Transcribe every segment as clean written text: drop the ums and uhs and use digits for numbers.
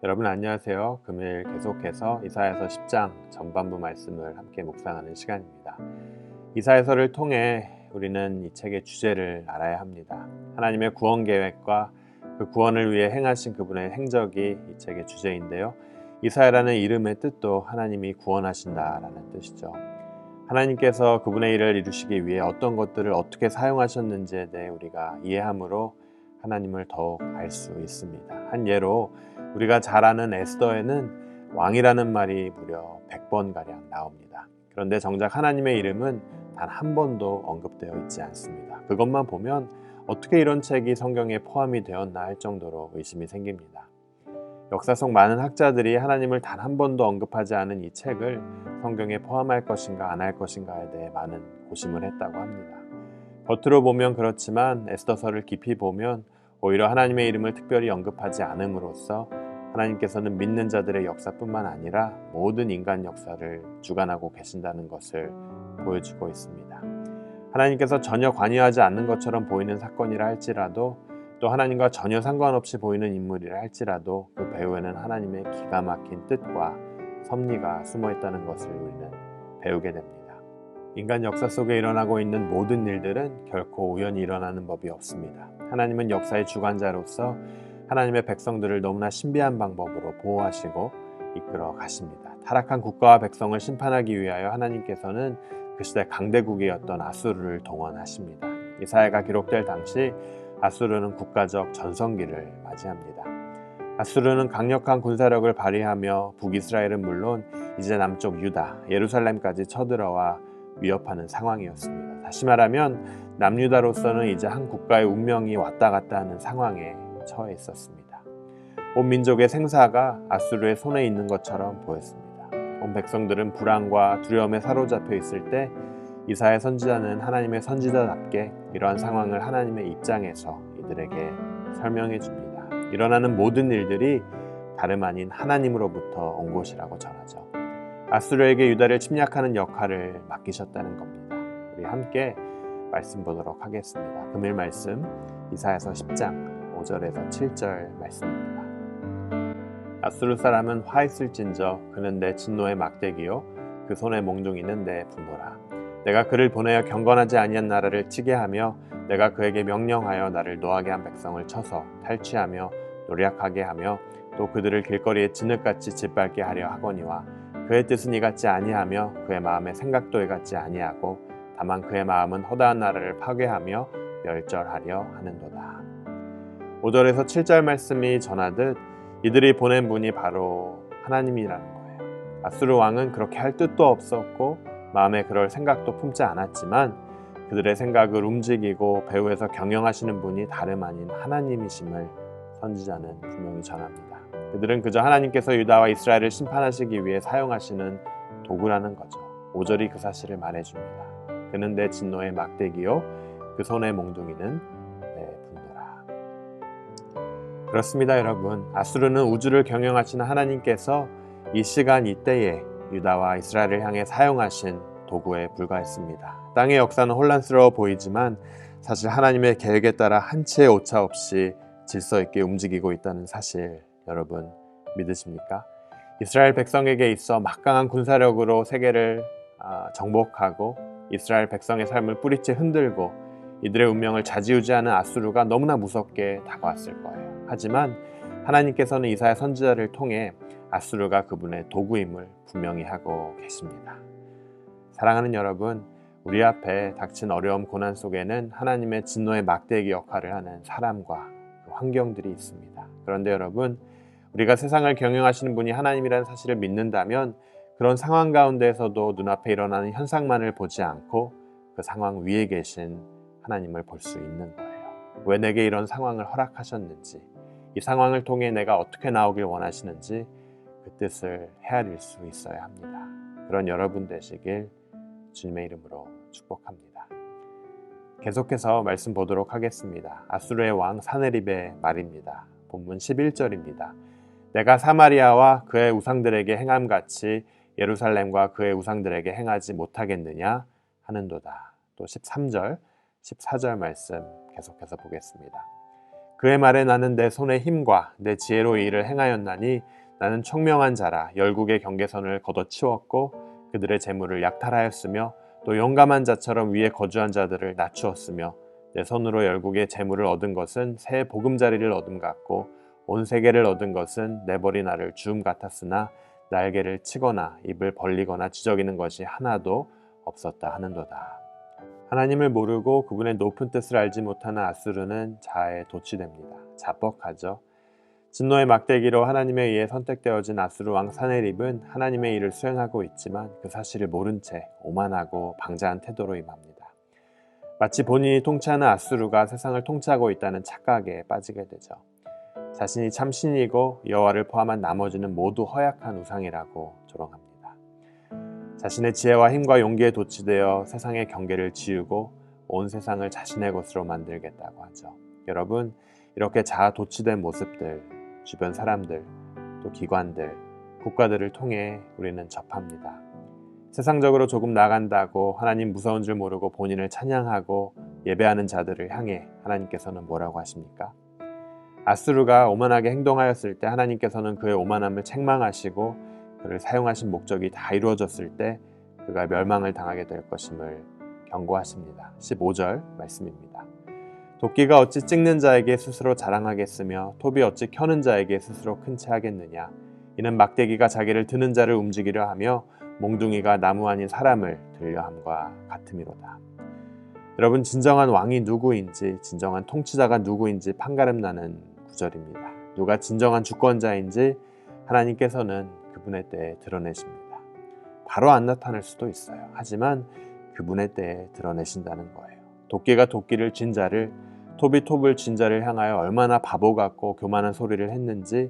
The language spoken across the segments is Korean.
여러분 안녕하세요. 금요일 계속해서 이사야서 10장 전반부 말씀을 함께 묵상하는 시간입니다. 이사야서를 통해 우리는 이 책의 주제를 알아야 합니다. 하나님의 구원 계획과 그 구원을 위해 행하신 그분의 행적이 이 책의 주제인데요. 이사야라는 이름의 뜻도 하나님이 구원하신다라는 뜻이죠. 하나님께서 그분의 일을 이루시기 위해 어떤 것들을 어떻게 사용하셨는지에 대해 우리가 이해함으로 하나님을 더욱 알 수 있습니다. 한 예로 우리가 잘 아는 에스더에는 왕이라는 말이 무려 100번가량 나옵니다. 그런데 정작 하나님의 이름은 단 한 번도 언급되어 있지 않습니다. 그것만 보면 어떻게 이런 책이 성경에 포함이 되었나 할 정도로 의심이 생깁니다. 역사 속 많은 학자들이 하나님을 단 한 번도 언급하지 않은 이 책을 성경에 포함할 것인가 안 할 것인가에 대해 많은 고심을 했다고 합니다. 겉으로 보면 그렇지만 에스더서를 깊이 보면 오히려 하나님의 이름을 특별히 언급하지 않음으로써 하나님께서는 믿는 자들의 역사뿐만 아니라 모든 인간 역사를 주관하고 계신다는 것을 보여주고 있습니다. 하나님께서 전혀 관여하지 않는 것처럼 보이는 사건이라 할지라도 또 하나님과 전혀 상관없이 보이는 인물이라 할지라도 그 배후에는 하나님의 기가 막힌 뜻과 섭리가 숨어 있다는 것을 우리는 배우게 됩니다. 인간 역사 속에 일어나고 있는 모든 일들은 결코 우연히 일어나는 법이 없습니다. 하나님은 역사의 주관자로서 하나님의 백성들을 너무나 신비한 방법으로 보호하시고 이끌어 가십니다. 타락한 국가와 백성을 심판하기 위하여 하나님께서는 그 시대 강대국이었던 아수르를 동원하십니다. 이사야가 기록될 당시 아수르는 국가적 전성기를 맞이합니다. 아수르는 강력한 군사력을 발휘하며 북이스라엘은 물론 이제 남쪽 유다, 예루살렘까지 쳐들어와 위협하는 상황이었습니다. 다시 말하면 남유다로서는 이제 한 국가의 운명이 왔다 갔다 하는 상황에 처해 있었습니다. 온 민족의 생사가 아수르의 손에 있는 것처럼 보였습니다. 온 백성들은 불안과 두려움에 사로잡혀 있을 때 이사야 선지자는 하나님의 선지자답게 이러한 상황을 하나님의 입장에서 이들에게 설명해 줍니다. 일어나는 모든 일들이 다름 아닌 하나님으로부터 온 것이라고 전하죠. 아수르에게 유다를 침략하는 역할을 맡기셨다는 겁니다. 우리 함께 말씀 보도록 하겠습니다. 금일 말씀 이사야서 10장 5절에서 7절 말씀입니다. 아수르 사람은 화 있을진저 그는 내 진노의 막대기요 그 손에 몽둥이는 내 분노라. 내가 그를 보내어 경건하지 아니한 나라를 치게 하며 내가 그에게 명령하여 나를 노하게 한 백성을 쳐서 탈취하며 노략하게 하며 또 그들을 길거리에 진흙같이 짓밟게 하려 하거니와 그의 뜻은 이같지 아니하며 그의 마음의 생각도 이같지 아니하고 다만 그의 마음은 허다한 나라를 파괴하며 멸절하려 하는도다. 5절에서 7절 말씀이 전하듯 이들이 보낸 분이 바로 하나님이라는 거예요. 아수르 왕은 그렇게 할 뜻도 없었고 마음에 그럴 생각도 품지 않았지만 그들의 생각을 움직이고 배후에서 경영하시는 분이 다름 아닌 하나님이심을 선지자는 분명히 전합니다. 그들은 그저 하나님께서 유다와 이스라엘을 심판하시기 위해 사용하시는 도구라는 거죠. 5절이 그 사실을 말해줍니다. 그는 내 진노의 막대기요 그 손의 몽둥이는 내 분노라. 그렇습니다, 여러분. 아수르는 우주를 경영하시는 하나님께서 이 시간 이때에 유다와 이스라엘을 향해 사용하신 도구에 불과했습니다. 땅의 역사는 혼란스러워 보이지만 사실 하나님의 계획에 따라 한 치의 오차 없이 질서 있게 움직이고 있다는 사실 여러분 믿으십니까? 이스라엘 백성에게 있어 막강한 군사력으로 세계를 정복하고 이스라엘 백성의 삶을 뿌리째 흔들고 이들의 운명을 좌지우지하는 아수르가 너무나 무섭게 다가왔을 거예요. 하지만 하나님께서는 이사야 선지자를 통해 아수르가 그분의 도구임을 분명히 하고 계십니다. 사랑하는 여러분, 우리 앞에 닥친 어려움 고난 속에는 하나님의 진노의 막대기 역할을 하는 사람과 그 환경들이 있습니다. 그런데 여러분, 우리가 세상을 경영하시는 분이 하나님이라는 사실을 믿는다면 그런 상황 가운데에서도 눈앞에 일어나는 현상만을 보지 않고 그 상황 위에 계신 하나님을 볼 수 있는 거예요. 왜 내게 이런 상황을 허락하셨는지, 이 상황을 통해 내가 어떻게 나오길 원하시는지 그 뜻을 헤아릴 수 있어야 합니다. 그런 여러분 되시길 주님의 이름으로 축복합니다. 계속해서 말씀 보도록 하겠습니다. 아수르의 왕 사네립의 말입니다. 본문 11절입니다. 내가 사마리아와 그의 우상들에게 행함같이 예루살렘과 그의 우상들에게 행하지 못하겠느냐 하는도다. 또 13절, 14절 말씀 계속해서 보겠습니다. 그의 말에 나는 내 손의 힘과 내 지혜로 이 일을 행하였나니 나는 총명한 자라 열국의 경계선을 걷어치웠고 그들의 재물을 약탈하였으며 또 용감한 자처럼 위에 거주한 자들을 낮추었으며 내 손으로 열국의 재물을 얻은 것은 새 보금자리를 얻음 같고 온 세계를 얻은 것은 내 벌이 나를 주음 같았으나 날개를 치거나 입을 벌리거나 지저귀는 것이 하나도 없었다 하는도다. 하나님을 모르고 그분의 높은 뜻을 알지 못하는 아수르는 자아에 도취됩니다. 자뻑하죠. 진노의 막대기로 하나님에 의해 선택되어진 아수르 왕 사네립은 하나님의 일을 수행하고 있지만 그 사실을 모른 채 오만하고 방자한 태도로 임합니다. 마치 본인이 통치하는 아수르가 세상을 통치하고 있다는 착각에 빠지게 되죠. 자신이 참신이고 여호와를 포함한 나머지는 모두 허약한 우상이라고 조롱합니다. 자신의 지혜와 힘과 용기에 도취되어 세상의 경계를 지우고 온 세상을 자신의 것으로 만들겠다고 하죠. 여러분, 이렇게 자아 도취된 모습들, 주변 사람들, 또 기관들, 국가들을 통해 우리는 접합니다. 세상적으로 조금 나간다고 하나님 무서운 줄 모르고 본인을 찬양하고 예배하는 자들을 향해 하나님께서는 뭐라고 하십니까? 아수르가 오만하게 행동하였을 때 하나님께서는 그의 오만함을 책망하시고 그를 사용하신 목적이 다 이루어졌을 때 그가 멸망을 당하게 될 것임을 경고하십니다. 15절 말씀입니다. 도끼가 어찌 찍는 자에게 스스로 자랑하겠으며 톱이 어찌 켜는 자에게 스스로 큰 채 하겠느냐. 이는 막대기가 자기를 드는 자를 움직이려 하며 몽둥이가 나무 아닌 사람을 들려 함과 같음이로다. 여러분, 진정한 왕이 누구인지, 진정한 통치자가 누구인지 판가름 나는 구절입니다. 누가 진정한 주권자인지 하나님께서는 그분의 때에 드러내십니다. 바로 안 나타날 수도 있어요. 하지만 그분의 때에 드러내신다는 거예요. 도끼가 도끼를 쥔 자를, 톱이 톱을 쥔 자를 향하여 얼마나 바보 같고 교만한 소리를 했는지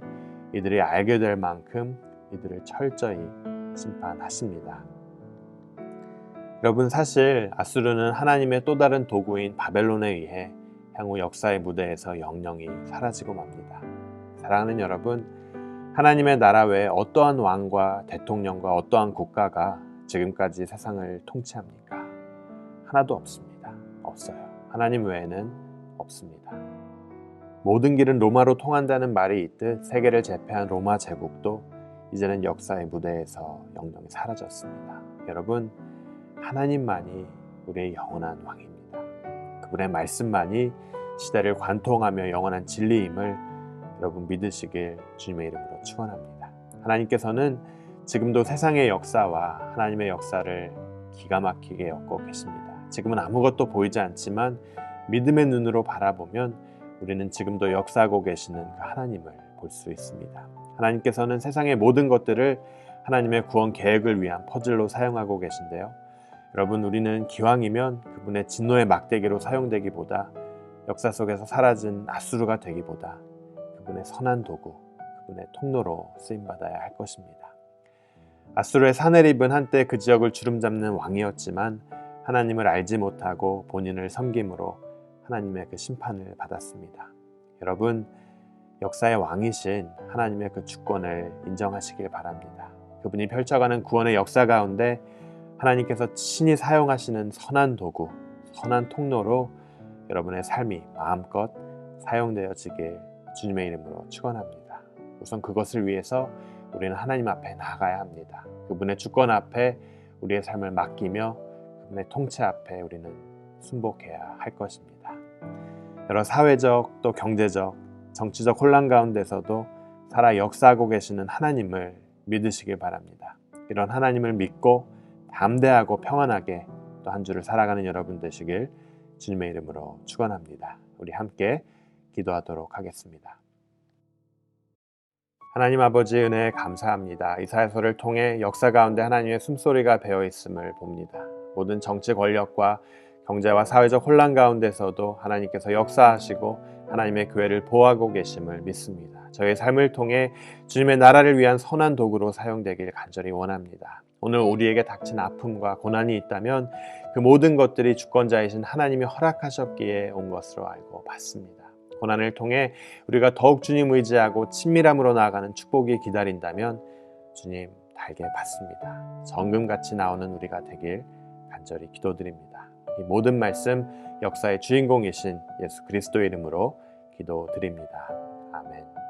이들이 알게 될 만큼 이들을 철저히 심판하십니다. 여러분, 사실 아수르는 하나님의 또 다른 도구인 바벨론에 의해 향후 역사의 무대에서 영영이 사라지고 맙니다. 사랑하는 여러분, 하나님의 나라 외에 어떠한 왕과 대통령과 어떠한 국가가 지금까지 세상을 통치합니까? 하나도 없습니다. 없어요. 하나님 외에는 없습니다. 모든 길은 로마로 통한다는 말이 있듯 세계를 제패한 로마 제국도 이제는 역사의 무대에서 영영이 사라졌습니다. 여러분, 하나님만이 우리의 영원한 왕입니다. 그분의 말씀만이 시대를 관통하며 영원한 진리임을 여러분 믿으시길 주님의 이름으로 축원합니다. 하나님께서는 지금도 세상의 역사와 하나님의 역사를 기가 막히게 엮고 계십니다. 지금은 아무것도 보이지 않지만 믿음의 눈으로 바라보면 우리는 지금도 역사하고 계시는 그 하나님을 볼 수 있습니다. 하나님께서는 세상의 모든 것들을 하나님의 구원 계획을 위한 퍼즐로 사용하고 계신데요. 여러분, 우리는 기왕이면 그분의 진노의 막대기로 사용되기보다 역사 속에서 사라진 아수르가 되기보다 그분의 선한 도구, 그분의 통로로 쓰임받아야 할 것입니다. 아수르의 사네립은 한때 그 지역을 주름잡는 왕이었지만 하나님을 알지 못하고 본인을 섬김으로 하나님의 그 심판을 받았습니다. 여러분, 역사의 왕이신 하나님의 그 주권을 인정하시길 바랍니다. 그분이 펼쳐가는 구원의 역사 가운데 하나님께서 친히 사용하시는 선한 도구, 선한 통로로 여러분의 삶이 마음껏 사용되어지길 주님의 이름으로 축원합니다. 우선 그것을 위해서 우리는 하나님 앞에 나아가야 합니다. 그분의 주권 앞에 우리의 삶을 맡기며 그분의 통치 앞에 우리는 순복해야 할 것입니다. 여러 사회적 또 경제적, 정치적 혼란 가운데서도 살아 역사하고 계시는 하나님을 믿으시길 바랍니다. 이런 하나님을 믿고 담대하고 평안하게 또 한 주를 살아가는 여러분 되시길 주님의 이름으로 축원합니다. 우리 함께 기도하도록 하겠습니다. 하나님 아버지, 은혜에 감사합니다. 이사야서를 통해 역사 가운데 하나님의 숨소리가 배어 있음을 봅니다. 모든 정치 권력과 경제와 사회적 혼란 가운데서도 하나님께서 역사하시고 하나님의 교회를 보호하고 계심을 믿습니다. 저의 삶을 통해 주님의 나라를 위한 선한 도구로 사용되길 간절히 원합니다. 오늘 우리에게 닥친 아픔과 고난이 있다면 그 모든 것들이 주권자이신 하나님이 허락하셨기에 온 것으로 알고 받습니다. 고난을 통해 우리가 더욱 주님 의지하고 친밀함으로 나아가는 축복이 기다린다면 주님 달게 받습니다. 정금같이 나오는 우리가 되길 간절히 기도드립니다. 이 모든 말씀 역사의 주인공이신 예수 그리스도의 이름으로 기도드립니다. 아멘.